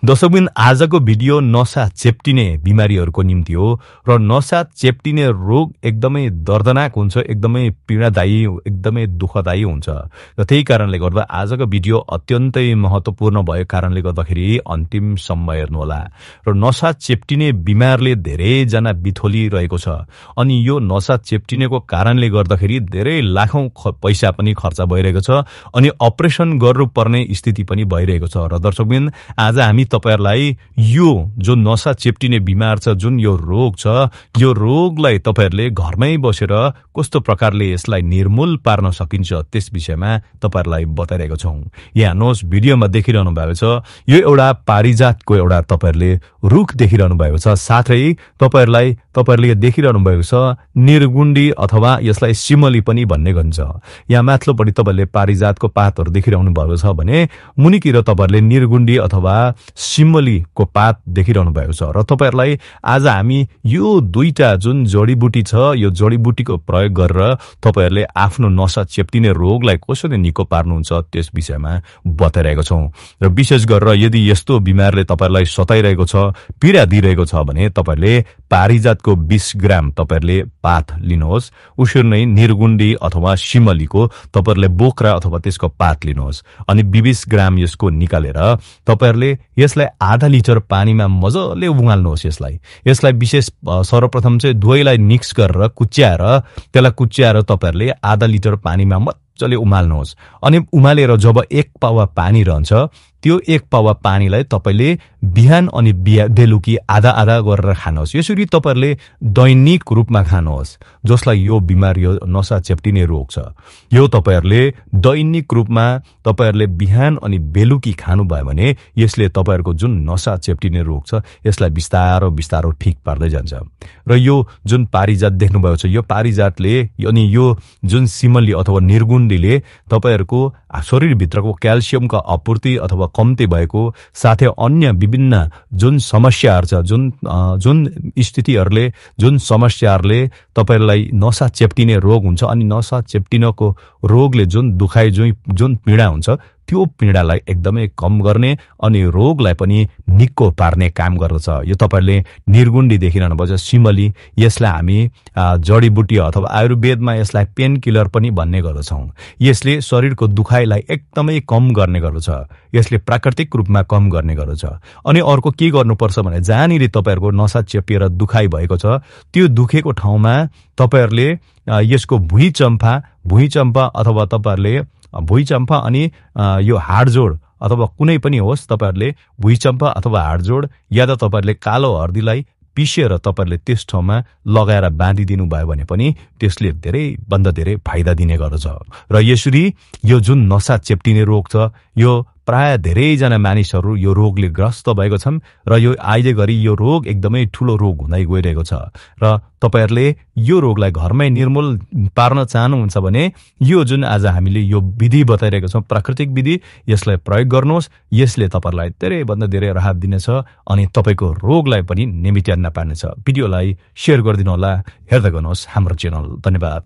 दर्शकबिन आजको भिडियो नसा चेप्टिने बिमारीहरूको निम्ति हो र नसा चेप्टिने रोग एकदमै दर्दनाक हुन्छ, एकदमै पीडादायी, एकदमै दुःखदायी हुन्छ। र त्यही कारणले गर्दा आजको भिडियो अत्यन्तै महत्त्वपूर्ण भएको कारणले गर्दाखेरि अन्तिमसम्म हेर्नुहोला। र नसा चेप्टिने बिमारले धेरैजना बिथोलिरहेको छ अनि यो नसा चेप्टिनेको कारणले गर्दाखेरि धेरै लाखौं पैसा पनि खर्च भइरहेको छ अनि अपरेसन गर्नुपर्ने स्थिति पनि भइरहेको छ। र दर्शकबिन आज हामी तपाईहरुलाई यो जुन नसा चेप्टिने बिमार छ, जुन यो रोग छ, यो रोगलाई तपाईहरुले घरमै बसेर कस्तो प्रकारले यसलाई निर्मूल पार्न सकिन्छ त्यस विषयमा तपाईहरुलाई बताइरहेको छौं। यहाँ हेर्नुहोस्, भिडियोमा देखिरहनु भएको छ यो एउटा पारिजातको एउटा तपाईहरुले रुख देखिरहनु भएको छ। साथै तपाईहरुले देखिरहनु भएको छ निर्गुण्डी अथवा यसलाई सिमली पनि भन्ने गरिन्छ। यहाँ माथिल्लोपट्टि तपाईहरुले पारिजातको पातहरु देखिरहनु भएको छ भने मुनितिर तपाईहरुले निर्गुण्डी अथवा सिमलीको पात देखिरहनु भएको छ। र तपाईहरुलाई आज हामी यो दुईटा जुन जडीबुटी छ, यो जडीबुटीको प्रयोग गरेर तपाईहरुले आफ्नो नसा चेप्टिने रोगलाई कसरी निको पार्नुहुन्छ त्यस विषयमा बताइरहेको छौं। र विशेष गरेर यदि यस्तो बिमारले तपाईहरुलाई सताइरहेको छ, पीडा दिइरहेको छ भने तपाईहरुले पारिजातको 20 ग्राम तपाईहरुले पात लिनुहोस्। उसरी नै निर्गुण्डी अथवा सिमलीको तपाईहरुले बोक्रा अथवा त्यसको पात लिनुहोस् अनि 20 ग्राम यसको निकालेर तपाईहरुले यसलाई आधा लिटर पानीमा मजाले उमाल्नुहोस्। यसलाई विशेष सर्वप्रथम चाहिँ दुवैलाई मिक्स गरेर कुच्याएर तपाईहरुले आधा लिटर पानीमा मजाले उमाल्नुहोस् अनि उमालेर जब 1 पावा पानी रहन्छ त्यो 1 पावा पानीलाई तपाईले बिहान अनि बेलुकी आधा आधा गरेर खानुहोस्। यसरी तपाईहरुले दैनिक रूपमा खानुहोस्। जसलाई यो बिमार, यो नसा चेप्टिने रोग छ, यो तपाईहरुले दैनिक रूपमा तपाईहरुले बिहान अनि बेलुकी खानुभयो भने यसले तपाईहरुको जुन नसा चेप्टिने रोग छ यसलाई बिस्तारो ठीक पार्दै जान्छ। र यो जुन पारिजात देख्नुभएको छ, यो पारिजातले अनि यो जुन सिमली अथवा निर्गुण्डीले तपाईहरुको शरीरभित्रको क्याल्सियमको आपूर्ति अथवा कम्ती भएको साथै अन्य विभिन्न जुन समस्याहरु छ, जुन स्थितिहरुले, जुन समस्याहरुले तपाईहरुलाई नसा चेप्टिने रोग हुन्छ अनि नसा चेप्टिनको रोगले जुन दुखाइ, जुन पीडा हुन्छ त्यो पीडालाई एकदमै कम गर्ने अनि रोगलाई पनि निको पार्ने काम गर्दछ। यो तपाईहरुले निर्गुण्डी देखिरहनु भएको छ, सिमली, यसलाई हामी जडीबुटी अथवा आयुर्वेदमा यसलाई पेन किलर पनि भन्ने गर्दछौं। यसले शरीरको दुखाइलाई एकदमै कम गर्ने गर्दछ। यसले प्राकृतिक रूपमा कम गर्ने गर्दछ। अनि अर्को के गर्नुपर्छ भने जहाँनिर तपाईहरुको नसा चेपिएर दुखाइ भएको छ त्यो दुखेको ठाउँमा तपाईहरुले यसको भुइँचम्पा अथवा तपाईहरुले भुइँचम्पा अनि यो हाडजोड अथवा कुनै पनि होस्, तपाईहरुले भुइँचम्पा अथवा हाडजोड या त तपाईहरुले कालो हर्दीलाई पिसेर तपाईहरुले त्यस ठाउँमा लगाएर बाँधिदिनु भयो भने पनि त्यसले धेरै फाइदा दिने गर्दछ। र यसरी यो जुन नसा चेप्टिने रोग छ, यो प्राय धेरैजना मानिसहरू यो रोगले ग्रस्त भएको छन् र यो अहिले घरि यो रोग एकदमै ठूलो रोग हुँदै गइरहेको छ। र तपाईहरुले यो रोगलाई घरमै निर्मूल पार्न चाहनुहुन्छ भने यो जुन आज हामीले यो विधि बताइरहेको छौं, प्राकृतिक विधि, यसलाई प्रयोग गर्नुहोस्। यसले तपाईहरुलाई धेरैभन्दा धेरै राहत दिनेछ अनि तपाईको रोगलाई पनि निमिट्याउन पार्नेछ। भिडियोलाई शेयर गरिदिनु होला, हेर्दै गर्नुहोस् हाम्रो च्यानल। धन्यवाद।